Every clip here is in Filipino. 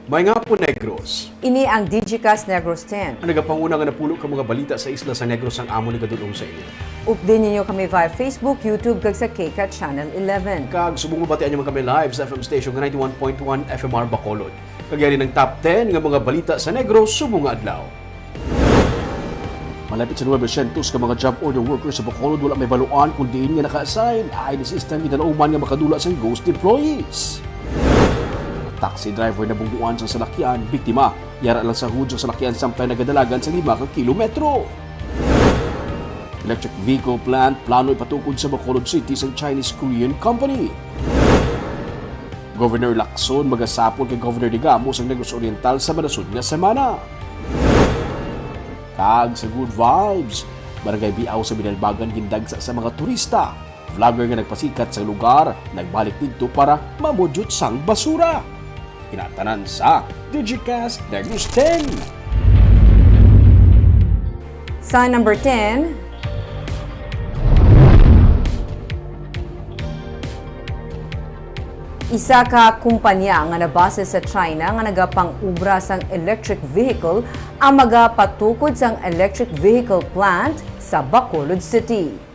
May nga po Negros. Ini ang Digicast Negros X. Ang nagapanguna nga napulo ka mga balita sa isla sa Negros ang amo nagadulong sa inyo. Update ninyo kami via Facebook, YouTube, kag sa KCAT Channel 11. Kag subong batian nyo kami live sa FM station nga 91.1 FMR Bacolod. Kagyari ng top 10 nga mga balita sa Negros subong nga adlaw. Malapit sa 900 ka mga job order workers sa Bacolod wala may baluan kung diin nga naka-assign. Ay ni system itanauman nga makadula sa ghost employees. Taxi driver na bungguan sa salakyan, biktima. Yara lang sa hud sa salakyan sampay nagadalagan sa 5 kilometro. Electric vehicle plant plano ipatukod sa Bacolod City sa Chinese-Korean company. Governor Lacson magasapon kay Governor Digamos ang Negros Oriental sa manasud nga semana. Kag sa good vibes, barangay Biaw sa Binalbagan gindagsa sa mga turista. Vlogger nga nagpasikat sa lugar, nagbalik dito para mamudyot sang basura. Kinatanan sa Digicast Negros X. Sa number 10, isa ka kumpanya nga nabase sa China nga nagapang-ubra sang electric vehicle ang magapatukod sang electric vehicle plant sa Bacolod City.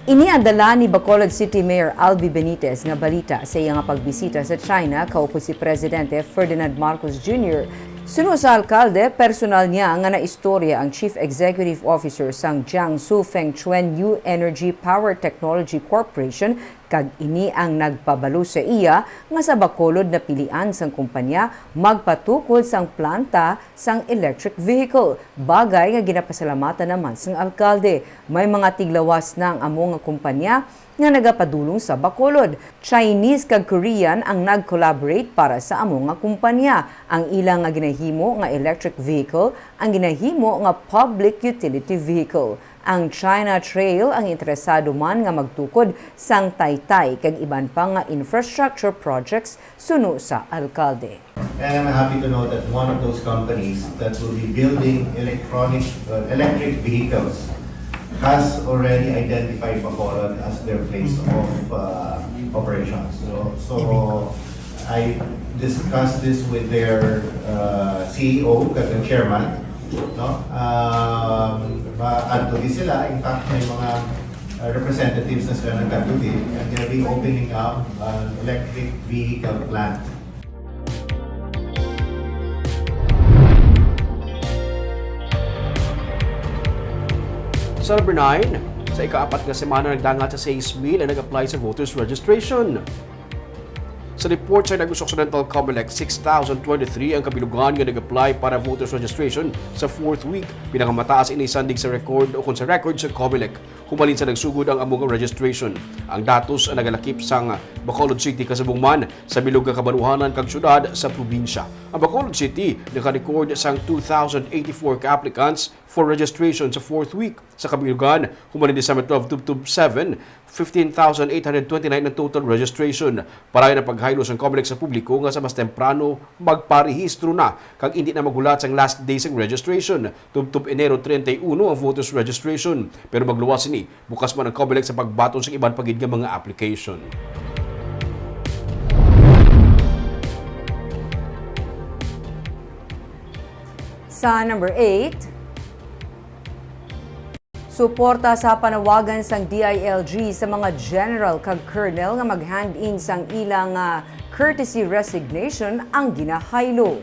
Ini ang dala ni Bacolod City Mayor Albi Benitez nga balita sa iya nga pagbisita sa China kaupo si Presidente Ferdinand Marcos Jr. Suno sa alkalde, personal niya nga naistorya ang Chief Executive Officer sang Jiangsu Fengchuan New Energy Power Technology Corporation kag ini ang nagpabalo sa iya nga sa Bacolod na pilian sang kumpanya magpatukod sang planta sang electric vehicle. Bagay nga ginapasalamatan naman sang alkalde. May mga tiglawas na ang amo nga kumpanya nga nagapadulong sa Bacolod. Chinese kag Korean ang nag-collaborate para sa amo nga kumpanya. Ang ilang nga ginahimo nga electric vehicle ang ginahimo nga public utility vehicle. Ang China Trail ang interesado man nga magtukod sang Taytay kag iban pa nga infrastructure projects suno sa alkalde. And I'm happy to know that one of those companies that will be building electric vehicles has already identified Bacolod as their place of operations. So I discussed this with their CEO, the chairman. No? Adto din sila. In fact, may mga representatives na sila ng adto din. And they'll be opening up an electric vehicle plant. Sa number 9, sa ika-4 nga semana nagdangat sa 6,000 ang nag-apply sa voters registration. Sa report sa Negros Occidental Comelec, 6,023 ang kabilugan nga nag-apply para voters registration sa 4th week. Pinakamataas ini sandig sa record o kung sa record sa Comelec. Humalin sa nagsugod ang among registration. Ang datos ang nagalakip sang Bacolod City kasubong man sa bilog nga kabanuhanan kag syudad sa probinsya. Ang Bacolod City naka-record sang 2,084 ka-applicants for registration sa 4th week. Sa kabilugan, humalin December 12 to 7, 15,829 ang total registration. Para na paghaylos ang Comelec sa publiko nga sa mas temprano magparehistro na kag hindi na magulat sang last day sang registration. Tubtub Enero 31 ang voters registration. Pero magluwas ini, bukas man ang Comelec sa pagbaton sa iban pagid nga mga application. Sa number 8, suporta sa panawagan sang DILG sa mga general kag colonel nga mag-hand-in sang ilang courtesy resignation ang ginahaylo.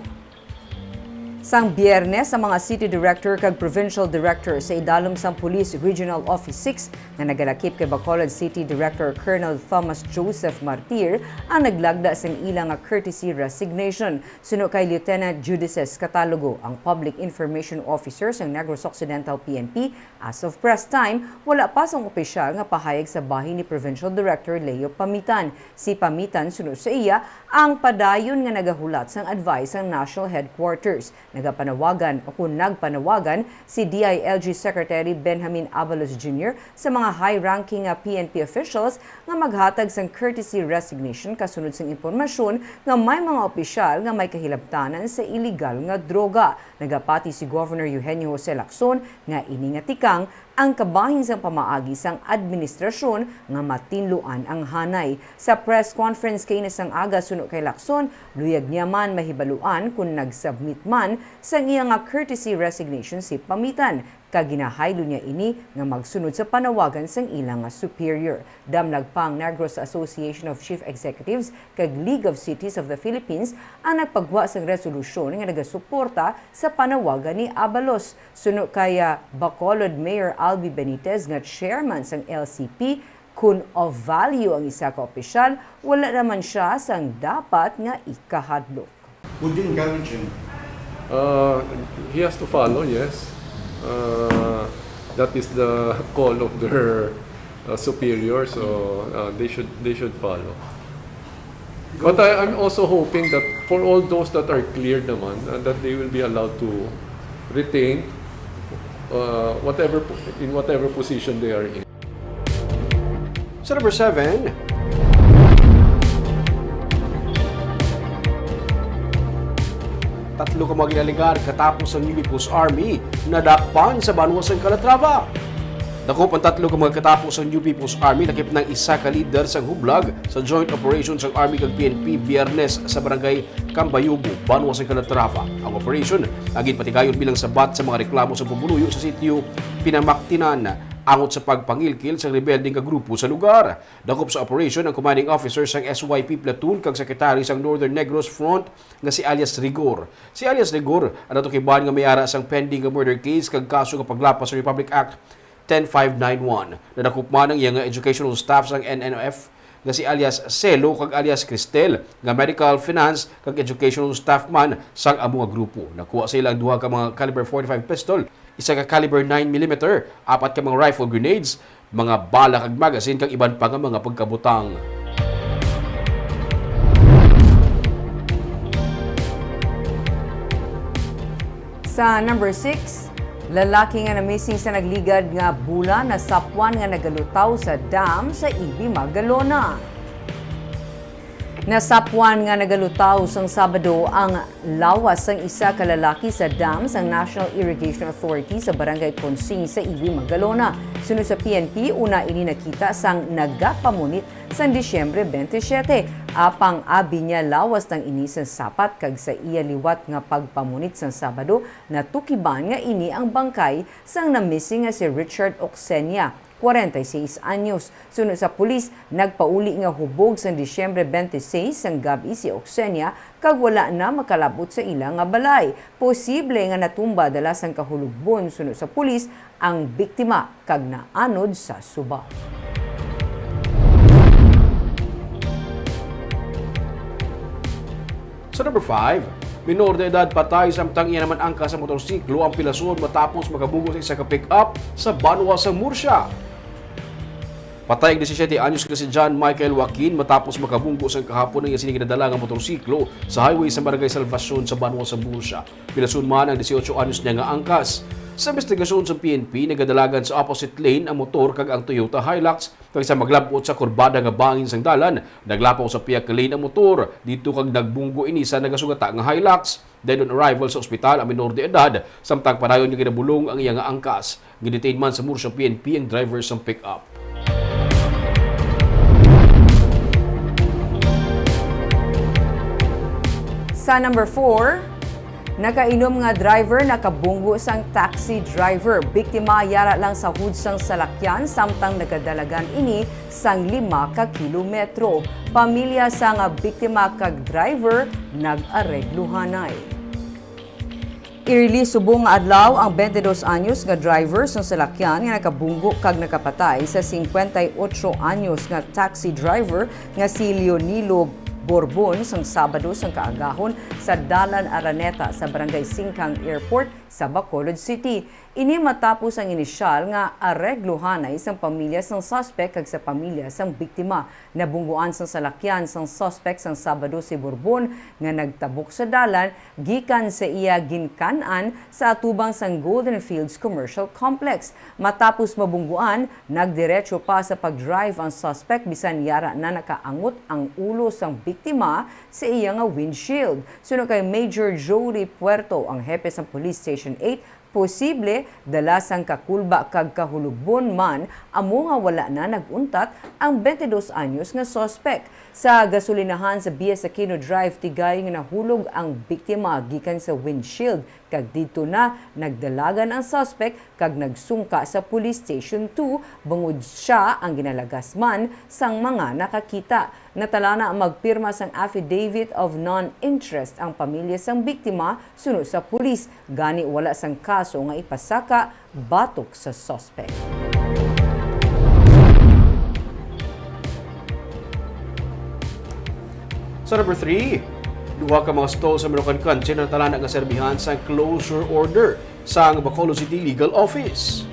Sang Biyernes, sa mga city director kag provincial director sa idalom sang Police Regional Office 6 na nagalakip kay Bacolod City Director Colonel Thomas Joseph Martir ang naglagda sang ilang courtesy resignation. Suno kay Lieutenant Judices Catalogo, ang Public Information Officer sang Negros Occidental PNP, as of press time, wala pa sang opisyal nga pahayag sa bahin ni Provincial Director Leo Pamitan. Si Pamitan suno sa iya ang padayon nga nagahulat sang advice sang National Headquarters. Nagpanawagan si DILG Secretary Benjamin Avalos Jr. sa mga high-ranking PNP officials nga maghatag sang courtesy resignation kasunod sang impormasyon nga may mga opisyal nga may kahilabtanan sa illegal nga droga. Nagapati si Governor Eugenio Jose Lacson nga ini nga tikang ang kabahin sang pamaagi sang administrasyon nga matinluan ang hanay. Sa press conference kay sang aga suno kay Lacson, luyag niya man mahibaluan kung nagsubmit man sang iya nga courtesy resignation si pamitan. Kaginahaylo niya ini nga magsunod sa panawagan sang ilang nga superior. Damlag pang Negros Association of Chief Executives kag League of Cities of the Philippines ang nagpagwa sang resolusyon nga nagasuporta sa panawagan ni Abalos. Suno kaya Bacolod Mayor Albi Benitez nga chairman sang LCP, kung of value ang isa ka opisyal, wala naman siya sang dapat nga ikahadlok. Would you encourage him? He has to follow, yes. That is the call of their superior, so they should follow. But I'm also hoping that for all those that are cleared naman, that they will be allowed to retain whatever position they are in. Sa number 7, tatlo ka mga ginaligar katapos ang New People's Army nadakpan sa Banwas ng Calatrava. Dakop ang tatlo ka mga katapos ang New People's Army nakip ng isa ka leader sa hublag sa joint operations ng Army kag PNP Biyernes sa barangay Cambayubo, Banwas ng Calatrava. Ang operation agin patigayon bilang sabat sa mga reklamo sa pumuluyo sa sitio Pinamaktinan angot sa pagpangilkil sa rebelding kagrupo sa lugar. Dakop sa operation ang commanding officer sang SYP platoon kag secretary sang Northern Negros Front nga si alias Rigor. Si alias Rigor ang natukiban nga mayara sang pending nga murder case kag kaso nga paglapas sa Republic Act 10591. Nadakop man ang iyang educational staff sang NNF nga si alias Celo kag alias Cristel nga medical finance kag educational staff man sang amo nga grupo. Nakuha sila ang duha ka mga caliber 45 pistol, isa ka caliber 9mm, apat ka mga rifle grenades, mga bala kag magazine kag iban pa nga mga pagkabutang. Sa number 6, lalaki nga na-missing sa nagligad nga bula na sapwan nga nagalutaw sa dam sa Ibi, Magalona. Nasapwan nga nagalutaw sang Sabado ang lawas sang isa ka lalaki sa dam sang National Irrigation Authority sa Barangay Consing sa Ibi, Magalona. Sunod sa PNP, una ini nakita sang nagapamunit sang Disyembre 27. Apang abi niya lawas ng ini sang sapat kag sa iya liwat nga pagpamunit sang Sabado, natukiban nga ini ang bangkay sang na-missing nga si Richard Oxenia, 46 anyos. Sunod sa pulis, nagpauli nga hubog sa Disyembre 26 sang gabi si Oxenia kag wala na makalabot sa ilang nga balay. Posible nga natumba dala sang kahulugbon. Sunod sa pulis, ang biktima kag naanod sa suba. Sa number 5, minor de edad patay samtang iya naman angka sa motorsiklo ang pilason matapos makabunggo sa isa ka pick-up sa Banwas sa Murcia. Patay ang 17 anyos na si John Michael Joaquin matapos makabunggo sa kahapon ng sining ginadala nga motorsiklo sa highway sa Barangay Salvacion sa Banwas sa Murcia. Pilason man ang 18 anyos niya nga angkas. Sa investigasyon sa PNP, nagadalagan sa opposite lane ang motor kag ang Toyota Hilux kag sa maglabot sa kurbada nga bangin sang dalan. Naglapaw sa piyak ka lane ang motor dito kag nagbunggo ini sa nagasugata nga Hilux. Then on arrival sa ospital ang minor de edad samtang padayon nga ginabulong ang iya nga angkas. Gidetain man sa Murcia PNP ang driver sang pick-up. Sa number 4, nakainom nga driver nakabunggo sang taxi driver. Biktima yara lang sa hudsang salakyan samtang nagadalagan ini sang 5 ka kilometro. Pamilya sa nga biktima kag driver nag-aregluhanay. Irili subong nga adlaw ang 22 anyos nga driver sa salakyan nga nakabunggo kag nakapatay sa 58 anyos nga taxi driver nga si Leonilo Borbon sang Sabado sang kaagahon sa Dalan Araneta sa Barangay Singkang Airport sa Bacolod City. Ini matapos ang inisyal nga aregluhanay sang pamilya sang suspect kag sa pamilya sang biktima. Nabungguan sang salakyan sang suspect sang Sabado si Borbon nga nagtabok sa dalan gikan sa iya ginkan-an sa atubang sang Golden Fields Commercial Complex. Matapos mabungguan, nagdiretso pa sa pag-drive ang suspect bisan yara na nakaangot ang ulo sang biktima sa iya nga windshield. Sunod kay Major Jory Puerto, ang hepe sa Police Station 8, Posible dala sang kakulba kag kahulugbon man amo nga wala na naguntat ang 22 anyos nga suspect. Sa gasolinahan sa Bias Aquino Drive Tigay nga nahulog ang biktima gikan sa windshield kag dito na nagdalagan ang suspect kag nagsungka sa Police Station 2 bangod siya ang ginalagas man sang mga nakakita. Natala na magpirma sang affidavit of non-interest ang pamilya sang biktima sunod sa pulis. Gani wala sang kaso nga ipasaka batok sa suspect. Sa number 3, duha ka mga stall sa Manukan Country na natala nga serbihan sa closure order sa Bacolod City Legal Office.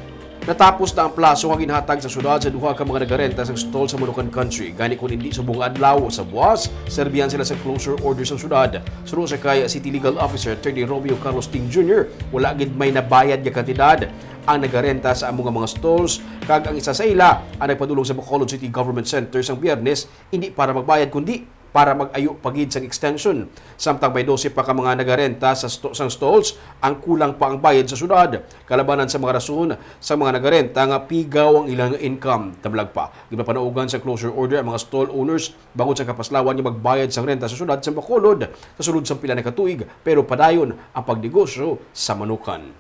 Natapos na ang plaso nga ginhatag sa syudad sa duha ka mga nagarenta sa stall sa Manukan Country. Gani kung hindi subong adlaw o sa buwas, serbihan sila sa closure order sa syudad. Sunod sa kay City Legal Officer Attorney Romeo Carlos Ting Jr., wala gid may nabayad nga kantidad ang nagarenta sa among mga stalls kag ang isa sa ila ang nagpadulong sa Bacolod City Government Center sang Biyernes hindi para magbayad kundi para mag-ayo pagid sang extension. Samtang may 12 pa ka mga nagarenta sa sang stalls ang kulang pa ang bayad sa syudad. Kalabanan sa mga rason sa mga nagarenta nga pigaw ang ilang income. Tamlag pa, gipapanaugan sa closure order ang mga stall owners bangod sa kapaslawan nga magbayad sang renta sa syudad sa Bacolod sa sulod sa pila na katuig pero padayon ang pagnegosyo sa Manukan.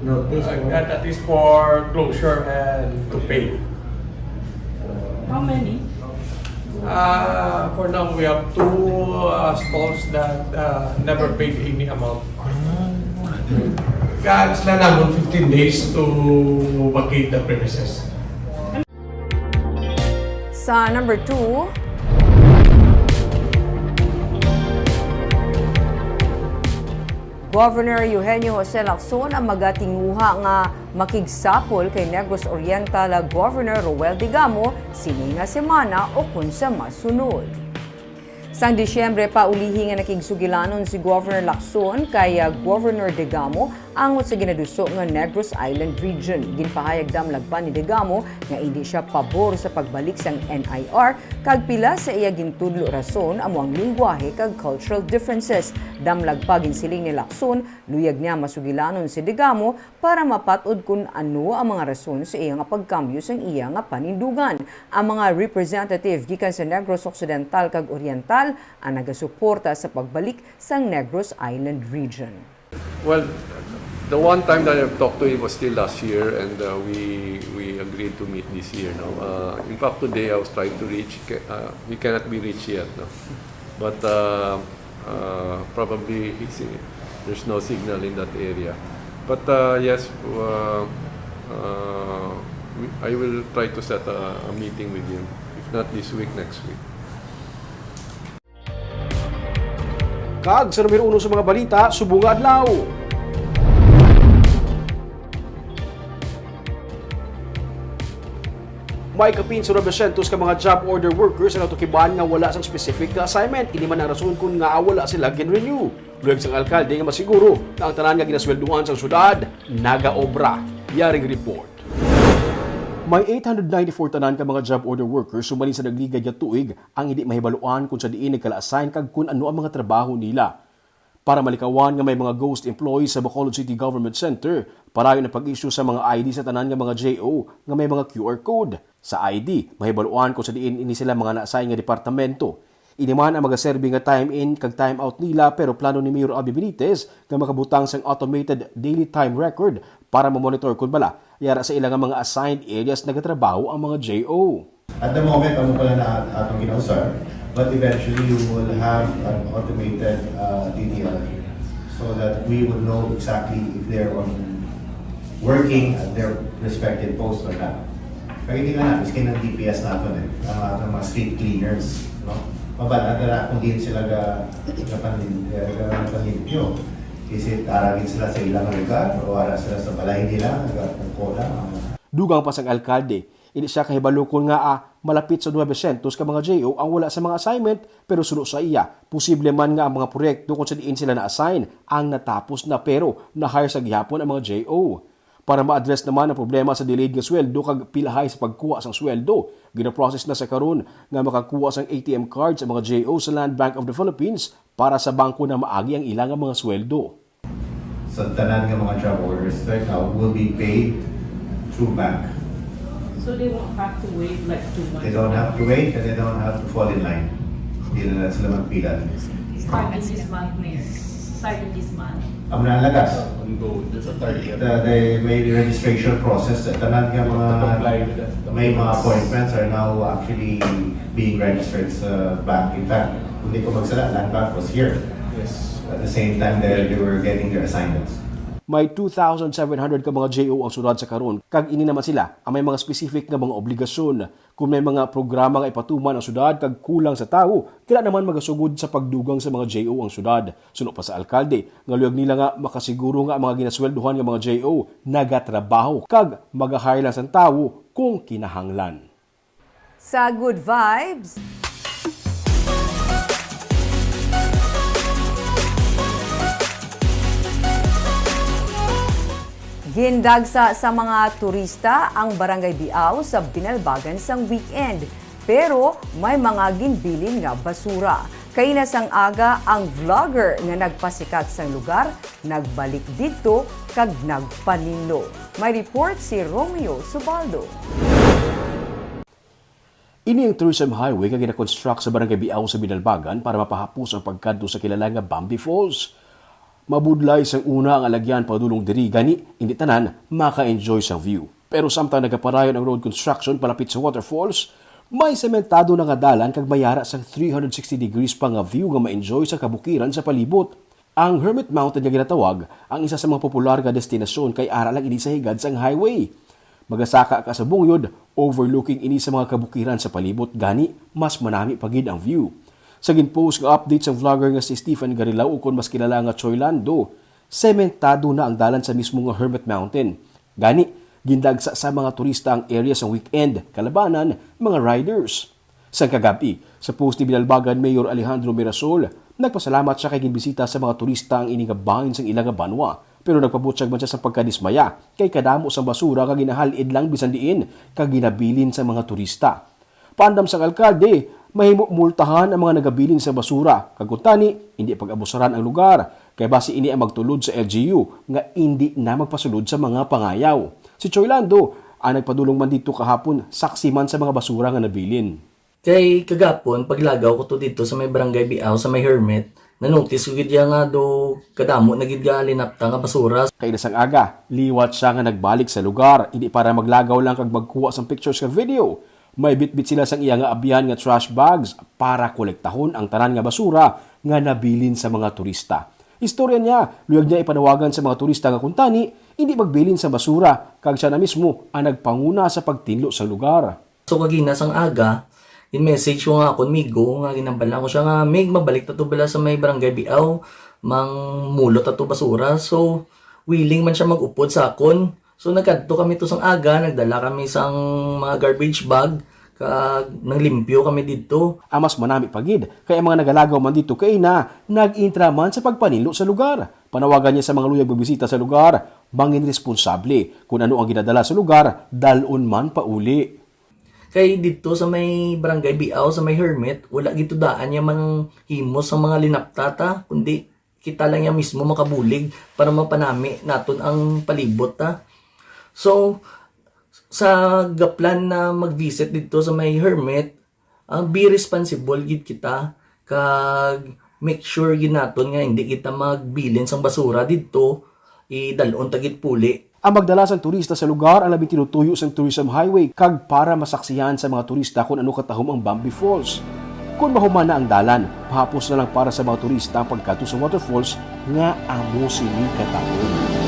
That is for closure and to pay. How many? For now, we have two stalls that never paid any amount. Kaya sila naman 15 days to vacate the premises. Sa number 2, Governor Eugenio Jose Lacson ang magatinguha nga makigsapol kay Negros Oriental Governor Roel Digamo sini nga semana o kung sa masunod. Sang Disyembre pa ulihi nga nakigsugilanon si Governor Lacson kay Governor Digamo angot sa ginaduso nga Negros Island Region. Ginpahayag damlagpan ni Digamo nga hindi siya pabor sa pagbalik sang NIR kag pila sa iya gintudlo rason amo ang lingwahe kag cultural differences. Damlagpa ginsiling ni Lacson luyag niya masugilanon si Digamo para mapatud kung ano ang mga rason sa iya nga pagkambyo sang iya nga panindugan. Ang mga representative gikan sa Negros Occidental kag Oriental ang nagasuporta sa pagbalik sang Negros Island Region. Well, the one time that I've talked to him was still last year, and we agreed to meet this year. No, in fact, today I was trying to reach. He cannot be reached yet. No, but probably there's no signal in that area. But yes, I will try to set a meeting with him. If not this week, next week. Kag sa numero 1 sa mga balita, subong adlaw. May kapin sa 900 ka mga job order workers ang natukiban nga wala sang specific na assignment. Ini man ang rason kung nga wala sila gin-renew. Luyag sang alkalde nga masiguro na ang tanan nga ginaswelduhan sang syudad naga-obra. Yaring report. May 894 tanan ka mga job order workers sumalin sa nagligad nga tuig ang hindi mahibaluan kung sa diin nagkala-assign kag kung ano ang mga trabaho nila. Para malikawan nga may mga ghost employees sa Bacolod City Government Center, parayon ang pag-issue sa mga ID sa tanan nga mga JO nga may mga QR code. Sa ID, mahibaluan kung sa diin ini sila mga na-assign nga departamento. Iniman ang magaserbi nga time-in kag time-out nila pero plano ni Mayor Abby Benitez nga makabutang sang automated daily time record para mamonitor kung bala yara sa ilang mga assigned areas nagatrabaho ang mga JO. At the moment, amo pala na atong ginausar, but eventually you will have an automated DDL so that we will know exactly if they're working at their respective posts or not. Pagkitingnan natin, skin ng DPS natin ang ating mga street cleaners, no? Mabalad na kung din sila panlimpyo. Kasi taragin sila sa ilang lugar o ara sila sa balay nila, nagkakula. Dugang pa sang alkalde, hindi siya kahibalukon nga malapit sa 900 ka mga JO ang wala sa mga assignment pero sulo sa iya. Posible man nga ang mga proyekto kung sa diin sila na-assign ang natapos na pero na-hire sa gihapon ang mga JO. Para ma-address naman ang problema sa delayed nga sweldo kag pilahay sa pagkuha sang sweldo, gina-process na sa karon nga makakuha sang ATM cards ang mga JO sa Land Bank of the Philippines para sa bangko na maagi ang ilang mga sweldo. So tanan nga mga travelers right now will be paid through bank. So they won't have to wait like 2 months? They don't have to wait and they don't have to fall in line. Hindi na sila magpila. Starting this month, Mayor. Starting this month. Ang nalagas. The may registration process. Tanan nga mga may mga appointments are now actually being registered sa bank. In fact, hindi ko magsala, Land Bank was here. Yes. At the same time, they were getting their assignments. May 2,700 ka mga JO ang sudad sa karon. Kag ini naman sila ang may mga specific nga mga obligasyon. Kung may mga programa nga ipatuman ang sudad kag kulang sa tao, kaya naman magasugod sa pagdugang sa mga JO ang sudad. Suno pa sa alkalde, nga luyag nila nga makasiguro nga ang mga ginasweldohan nga mga JO nagatrabaho kag mag-hire lang sa tao kung kinahanglan. Sa Good Vibes, gindagsa sa mga turista ang Barangay Biao sa Binalbagan sang weekend. Pero may mga ginbilin nga basura. Kaya sang aga ang vlogger nga nagpasikat sang lugar, nagbalik dito kag nagpaninlo. May report si Romeo Subaldo. Ini ang tourism highway nga gina-construct sa Barangay Biao sa Binalbagan para mapahapos ang pagkadto sa kilala nga Bambi Falls. Mabudlay sang una ang alagyan padulong diri gani hindi tanan maka-enjoy sa view. Pero samtang nagaparayon ang road construction palapit sa waterfalls, may sementado na nga dalan kag mayara sang 360 degrees pa nga view nga ma-enjoy sa kabukiran sa palibot. Ang Hermit Mountain nga ginatawag ang isa sa mga popular nga destinasyon kay ara lang ini sa higad sang highway. Magasaka ka sa bungyod, overlooking ini sa mga kabukiran sa palibot gani mas manami pagid ang view. Sa ginpost nga update sa vlogger nga si Stephen Garilao ukon mas kilala nga Choy Lando, sementado na ang dalan sa mismo nga Hermit Mountain. Gani, gindagsa sa mga turista ang area sa weekend, kalabanan, mga riders. Sa kagabi, sa post ni Binalbagan Mayor Alejandro Mirasol, nagpasalamat siya kay ginbisita sa mga turista ang iningabahin sang ilang banwa. Pero nagpabutsag man siya sa pagkadismaya kay kadamo sang basura kag ginahalid lang bisan diin kag ginabilin sa mga turista. Pandam sa alkalde, mahimo multahan ang mga nagabilin sa basura. Kaguntani, hindi pag-abusaran ang lugar. Kaya basi ini ang magtulod sa LGU nga hindi na magpasulod sa mga pangayaw. Si Choy Lando, ang nagpadulong man dito kahapon, saksi man sa mga basura nga nabilin. Kay kagapon, paglagaw ko to dito sa may Barangay Biao, sa may Hermit, na-notice ko gidya nga do kadamo na gidya linapta nga basura. Kay nasang aga, liwat siya nga nagbalik sa lugar. Hindi para maglagaw lang kag magkuha sang pictures ka video. May bitbit sila sang iya nga abiyan nga trash bags para kolektahon ang tanan nga basura nga nabilin sa mga turista. Istorya niya, luyag niya ipanawagan sa mga turista nga kuntani, hindi magbilin sa basura, kag siya na mismo ang nagpanguna sa pagtinlo sa lugar. So kagina sang aga, in-message ko nga ako migo, nga ginambala ko siya nga, may mabalik tato bala sa may Barangay Biao, mang mulot tato basura. So, willing man siya mag-upod sa akon. So nagkadto kami to sang aga, nagdala kami sang mga garbage bag, kag nang limpyo kami dito. Amas manami pagid, kaya mga nagalagaw man dito kay na nag-intra man sa pagpanilo sa lugar. Panawagan niya sa mga luyag magbisita sa lugar, bangin responsable kung ano ang ginadala sa lugar, dalon man pauli. Kay dito sa may Barangay Biao, sa may Hermit, wala gito daan niya mang himos sa mga linaptata, kundi kita lang niya mismo makabulig para mapanami naton ang palibot ta. So, sa gaplan na mag-visit dito sa may Hermit, be responsible gid kita, kag make sure gid naton nga hindi kita magbilin sang basura dito, idalon tagit puli. Ang magdala sang turista sa lugar ang labing tinutuyo sang tourism highway kag para masaksihan sa mga turista kung ano katahom ang Bambi Falls. Kung mahuman na ang dalan, pahapos na lang para sa mga turista ang pagkato sa waterfalls nga amo sini katahom.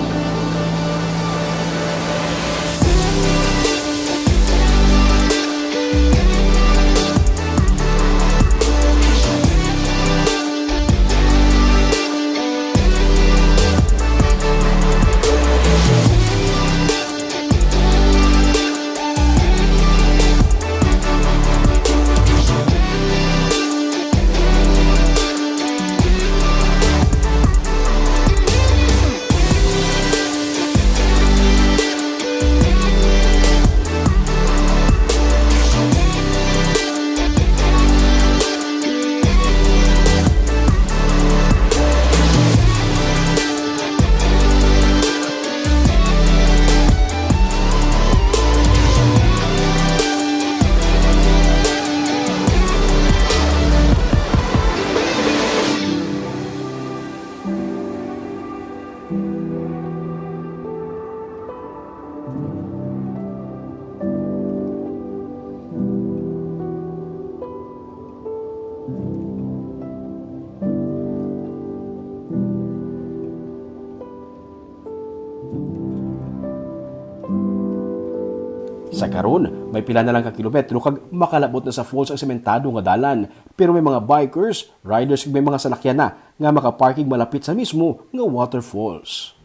Sa karon, may pila na lang ka kilometro kag makalabot na sa falls ang sementado nga dalan. Pero may mga bikers, riders ug may mga salakyan na nga makaparking malapit sa mismo nga waterfalls.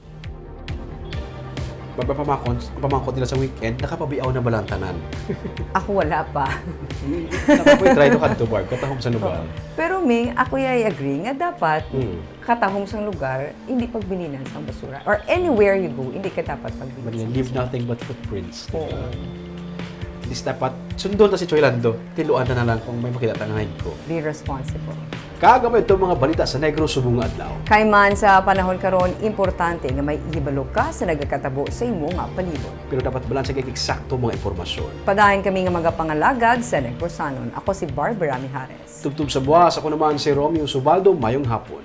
Pamangkot nila sa weekend, nakapabiaw na balantanan. Ako wala pa. Nakapoy try to kadto bar, katahom sa lugar. Pero Ming, ako ay agree nga dapat katahong sa lugar, hindi pagbilinan sa basura. Or anywhere you go, hindi ka dapat pagbilinan. Leave nothing but footprints. Oo. At least dapat sundon ta si Choy Lando. Tiluan na lang kung may makita tangahin ko. Be responsible. Kagamay itong mga balita sa Negros subong nga adlaw. Kay man sa panahon karon, importante nga may ihibalo ka sa nagakatabo sa imo nga palibot. Pero dapat balansa kay eksakto mga impormasyon. Padahin kami nga magapangalagad sa Negrosanon. Ako si Barbara Mijares. Tubtub sa buwas, ako naman si Romeo Subaldo, mayong hapon.